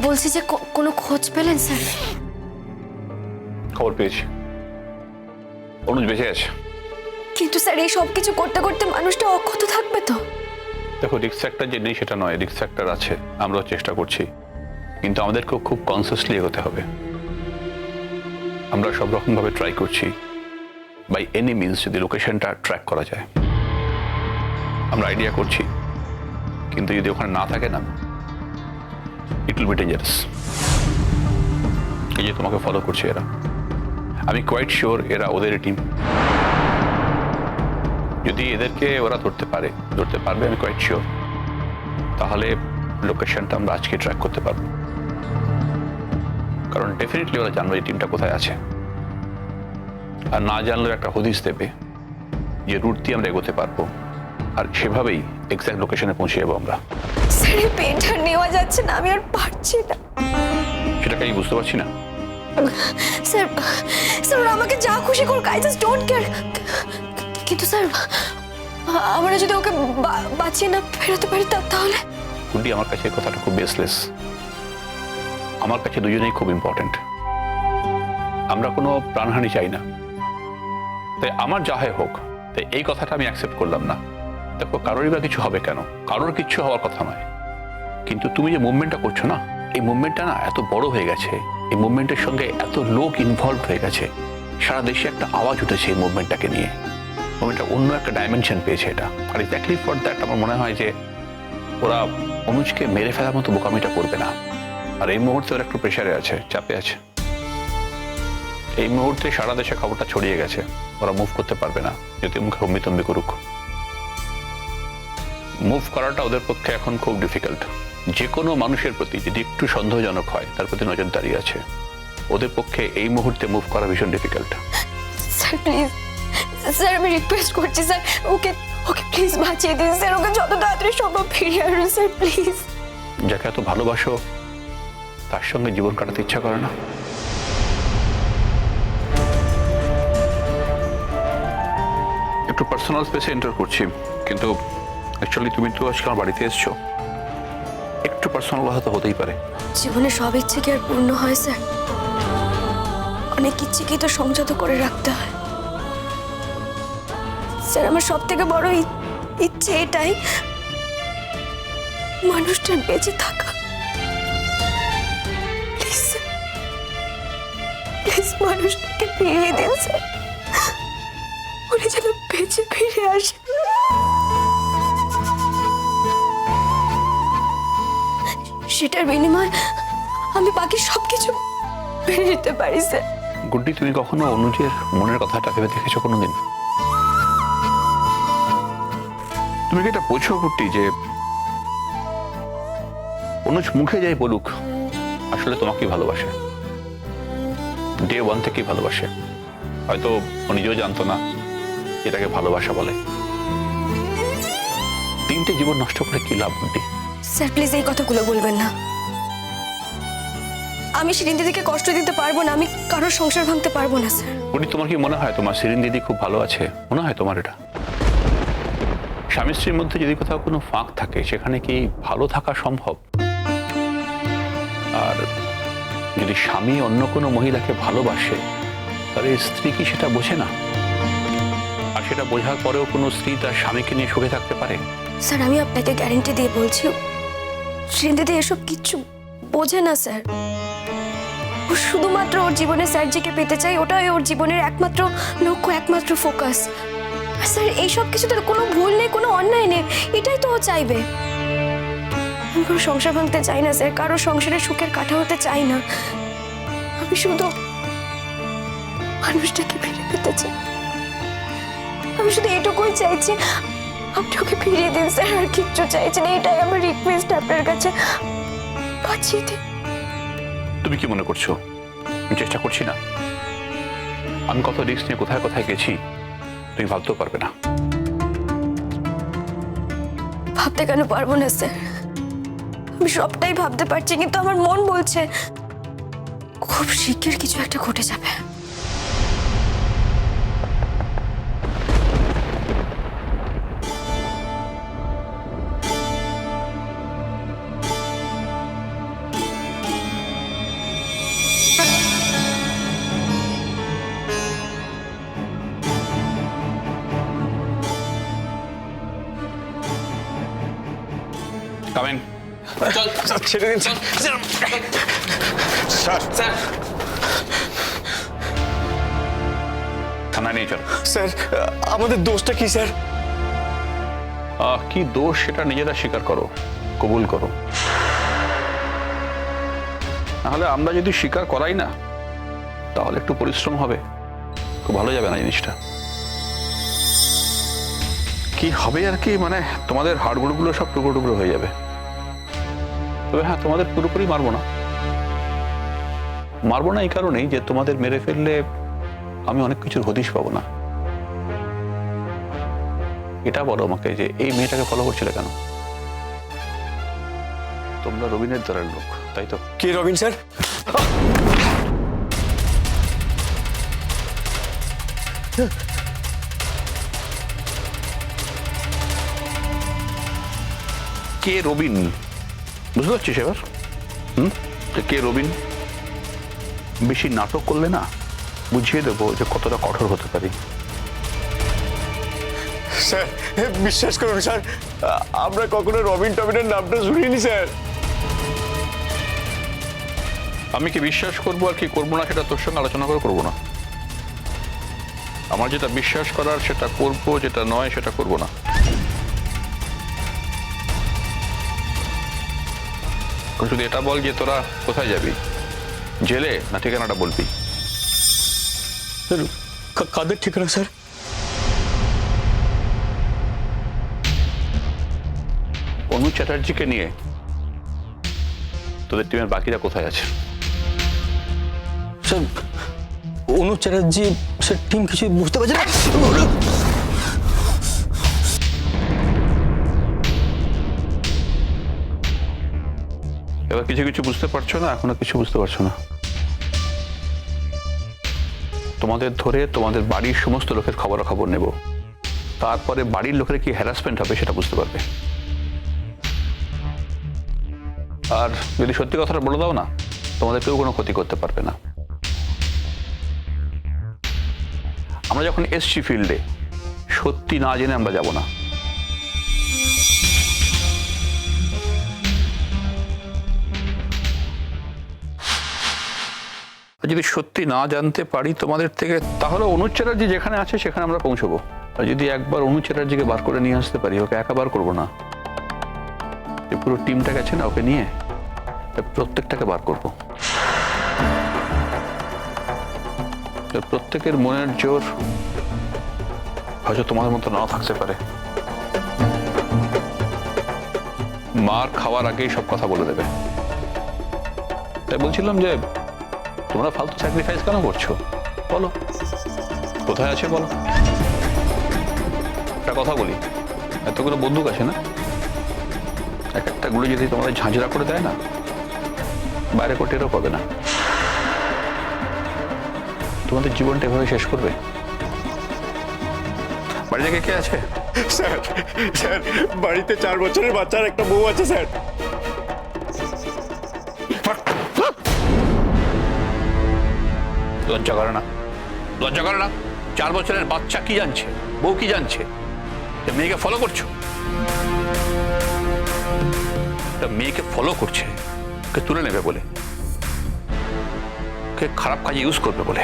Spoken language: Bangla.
বলছি যে কোনো খোঁজ পেলেন স্যার? খবর পেয়েছি, অনুজ বেঁচে আছে। কিন্তু স্যার এই সব কিছু করতে করতে মানুষটা অক্ষত থাকবে তো? দেখো, রিস্ক ফ্যাক্টর যে নেই সেটা নয়, রিস্ক ফ্যাক্টর আছে, আমরাও চেষ্টা করছি, কিন্তু আমাদেরকেও খুব কনসিয়াসলি এগোতে হবে। আমরা সব রকমভাবে ট্রাই করছি, বাই এনি মিনস যদি লোকেশনটা ট্র্যাক করা যায়। আমরা আইডিয়া করছি, কিন্তু যদি ওখানে না থাকে না, ইট উইল বি ডেঞ্জারাস। এই যে তোমাকে ফলো করছে এরা, আমি কোয়াইট শিওর এরা ওদের টিম। যদি এদেরকে ওরা ধরতে পারবে, আমি কোয়াইট শিওর, তাহলে লোকেশনটা আমরা আজকে ট্র্যাক করতে পারবো। কারণ ডেফিনেটলি ওরা জানবে এই টিমটা কোথায় আছে, আর না জানলেও একটা হদিস দেবে যে রুট দিয়ে আমরা এগোতে পারবো, আর সেভাবেই এক্সাক্ট লোকেশনে পৌঁছে যাবো আমরা। স্যার এই পেনটা নেওয়া যাচ্ছে না, আমি আর পারছি না। সেটাকে আমি বুঝতে পারছি না। স্যার স্যার ওরা আমাকে যা খুশি করুক, আই জাস্ট ডোন্ট কেয়ার। কিন্তু স্যার আমরা যদি ওকে বাঁচিয়ে না ফেরাতে পারি তাহলে? গুড্ডি, আমার কাছে এই কথাটা খুব বেসলেস। আমার কাছে দুজনেই খুব ইম্পর্টেন্ট। আমরা কোনো প্রাণহানি চাই না, তাই আমার যা হয় হোক, তাই এই কথাটা আমি অ্যাকসেপ্ট করলাম না। দেখো, কারোরই বা কিছু হবে কেন? কারোর কিচ্ছু হওয়ার কথা নয়, কিন্তু তুমি যে মুভমেন্টটা করছো না, এই মুভমেন্টটা না এত বড় হয়ে গেছে, এই মুভমেন্টের সঙ্গে এত লোক ইনভলভ হয়ে গেছে, সারা দেশে একটা আওয়াজ উঠেছে এই মুভমেন্টটাকে নিয়ে। মুভমেন্টটা অন্য একটা ডাইমেনশন পেয়েছে এটা, আর এক্স্যাক্টলি ফর দ্যাট আমার মনে হয় যে ওরা অনুজকে মেরে ফেলার মতো বোকামিটা করবে না। আর এই মুহূর্তে ওরা একটু প্রেশারে আছে, চাপে আছে। এই মুহূর্তে সারা দেশে খবরটা ছড়িয়ে গেছে, ওরা মুভ করতে পারবে না, যদি মুখে হম্বিতম্বি করুক। মুভ করাটা ওদের পক্ষে এখন খুব ডিফিকাল্ট। যে কোনো মানুষের প্রতি যদি একটু সন্দেহজনক হয়, তার প্রতি নজরদারি আছে। ওদের পক্ষে এই মুহূর্তে মুভ করা ভীষণ ডিফিকাল্ট। স্যার প্লিজ, স্যার আমি রিকোয়েস্ট করছি স্যার, ওকে ওকে প্লিজ বাঁচিয়ে দিন স্যার, ওকে যত তাড়াতাড়ি সম্ভব ফিরিয়ে আনুন স্যার প্লিজ। যাকে এত ভালোবাসো, তার সঙ্গে জীবন কাটাতে ইচ্ছা করে না? একটু পার্সোনাল স্পেসে এন্টার করছি, কিন্তু অ্যাকচুয়ালি তুমি তো আজকে আমার বাড়িতে এসছো, একটু পার্সোনাল কথা তো হতেই পারে। জীবনে সব ইচ্ছে কি আর পূর্ণ হয় স্যার? অনেক ইচ্ছেকেই তো সংযত করে রাখতে হয় স্যার। আমার সব থেকে বড় ইচ্ছে এটাই, মানুষটার বেঁচে থাকা। প্লিজ স্যার, প্লিজ মানুষটাকে ফিরিয়ে দিন স্যার, উনি যেন বেঁচে ফিরে আসে। সেটার বিনিময়ে আমি বাকি সবকিছু মেনে নিতে পারি স্যার। গুড্ডি, তুমি কখনো অনুজের মনের কথাটা ভেবে দেখেছো কোনোদিন? তুমি কি এটা বোঝো গুড্ডি যে অনুজ মুখে যাই বলুক, আসলে তোমাকেই ভালোবাসে, ডে ওয়ান থেকেই ভালোবাসে। হয়তো ও নিজেও জানতো না এটাকে ভালোবাসা বলে। তিনটে জীবন নষ্ট করে কি লাভ গুড্ডি? স্যার প্লিজ এই কথাগুলো বলবেন না। আমি শিরিন দিদিকে কষ্ট দিতে পারবো না, আমি কারোর সংসার ভাঙতে পারবো না স্যার। গুড্ডি, তোমার কি মনে হয় তোমার শিরিন দিদি খুব ভালো আছে? মনে হয় তোমার এটা? স্বামী স্ত্রীর মধ্যে যদি কোথাও কোনো ফাঁক থাকে, সেখানে কি ভালো থাকা সম্ভব? আর যদি স্বামী অন্য কোনো মহিলাকে ভালোবাসে, তাহলে স্ত্রী কি সেটা বোঝে না? আর সেটা বোঝার পরেও কোনো স্ত্রী তার স্বামীকে নিয়ে সুখে থাকতে পারে? স্যার আমি আপনাকে গ্যারেন্টি দিয়ে বলছি, শিরিন দিদি এসব কিচ্ছু বোঝে না স্যার। ও শুধুমাত্র ওর জীবনে স্যারজিকে পেতে চাই, ওটাই ওর জীবনের একমাত্র লক্ষ্য, একমাত্র ফোকাস। স্যার এইসব কিছুতে কোনো ভুল নেই, কোনো অন্যায় নেই, এটাই তো ও চাইবে। আমি কোনো সংসার ভাঙতে চাই না স্যার, কারো সংসারে সুখের কাঠা হতে চাই না। আমি শুধু মানুষটাকে ফিরে পেতে চাই। আমি শুধু এটুকুই চাইছি, আপনি ওকে ফিরিয়ে দিন স্যার, আর কিচ্ছু চাইছি না। এটাই আমার রিকোয়েস্ট আপনার কাছে, বাঁচিয়ে দিন। তুমি কি মনে করছো আমি চেষ্টা করছি না? আমি কত রিস্ক নিয়ে কোথায় কোথায় গেছি তুমি ভাবতেও পারবে না। ভাবতে কেন পারবো না স্যার? আমি সবটাই ভাবতে পারছি, কিন্তু আমার মন বলছে খুব শীঘ্র কিছু একটা ঘটে যাবে। চল স্যার ছেড়ে দিন স্যার স্যার স্যার থানায় নিয়ে চল। স্যার আমাদের দোষটা কি স্যার? কি দোষ সেটা নিজেরা স্বীকার করো, কবুল করো। নাহলে আমরা যদি স্বীকার করাই না তাহলে একটু পরিশ্রম হবে, খুব ভালো যাবে না জিনিসটা। কি হবে আর কি, মানে তোমাদের হাড়গুড়গুলো সব টুকরো টুকরো হয়ে যাবে। তবে হ্যাঁ, তোমাদের পুরোপুরি মারবো না। মারবো না এই কারণেই যে তোমাদের মেরে ফেললে আমি অনেক কিছুর হদিশ পাবো না। এটা বলো আমাকে যে এই মেয়েটাকে ফলো করছিলে কেন? তোমরা রবিনের দলের লোক, তাই তো? কে রবিন স্যার? কে রবিন বুঝতে পারছিস এবার? কে রবিন? বেশি নাটক করলে না বুঝিয়ে দেবো যে কতটা কঠোর হতে পারি। স্যার বিশ্বাস করুন স্যার, আমরা কখনো রবিন টবিনের নামটা শুনিনি স্যার। আমি কি বিশ্বাস করবো আর কি করবো না সেটা তোর সঙ্গে আলোচনা করে করবো না। আমার যেটা বিশ্বাস করার সেটা করবো, যেটা নয় সেটা করবো না। শুধু এটা বল যে তোরা কোথায় যাবি, জেলে না ঠিকানাটা বলবি? কাদের ঠিকানা স্যার? অনু চ্যাটার্জিকে নিয়ে তোদের টিমের বাকিরা কোথায় আছে? স্যার অনু চ্যাটার্জি স্যার টিম কিছু বুঝতে পারছে না। এবার কিছু কিছু বুঝতে পারছো না, এখনো কিছু বুঝতে পারছো না। তোমাদের ধরে তোমাদের বাড়ির সমস্ত লোকের খবরাখবর নেব, তারপরে বাড়ির লোকের কি হ্যারাসমেন্ট হবে সেটা বুঝতে পারবে। আর যদি সত্যি কথাটা বলে দাও না, তোমাদের কেউ কোনো ক্ষতি করতে পারবে না। আমরা যখন এসছি ফিল্ডে, সত্যি না জেনে আমরা যাব না। যদি সত্যি না জানতে পারি তোমাদের থেকে, তাহলে অনুজ চ্যাটার্জি যেখানে আছে সেখানে আমরা পৌঁছবো। আর যদি একবার অনুজ চ্যাটার্জিকে বার করে নিয়ে আসতে পারি, ওকে একা বার করবো না, পুরো টিমটা গেছে না, ওকে নিয়ে প্রত্যেকটাকে বার করবো। প্রত্যেকের মনের জোর হয়তো তোমাদের মতো নাও থাকতে পারে। মার খাওয়ার আগেই সব কথা বলে দেবে। তাই বলছিলাম যে তোমরা ফালতু স্যাক্রিফাইস কেন করছো? বলো কোথায় আছে, বলো। একটা কথা বলি, এতগুলো বন্দুক আছে না, এক একটা গুলো যদি তোমাদের ঝাঁঝরা করে দেয় না, বাইরে কোটেরও পাবে না। তোমাদের জীবনটা এভাবে শেষ করবে। বাড়ি থেকে কে আছে? স্যার স্যার বাড়িতে 4 বছরের বাচ্চার একটা বউ আছে স্যার। লজ্জা করে না? লজ্জা করে না? 4 বছরের বাচ্চা কি জানছে, বউ কি জানছে? মেয়েকে ফলো করছো, মেয়েকে ফলো করছে, ওকে তুলে নেবে বলে, ওকে খারাপ কাজে ইউজ করবে বলে।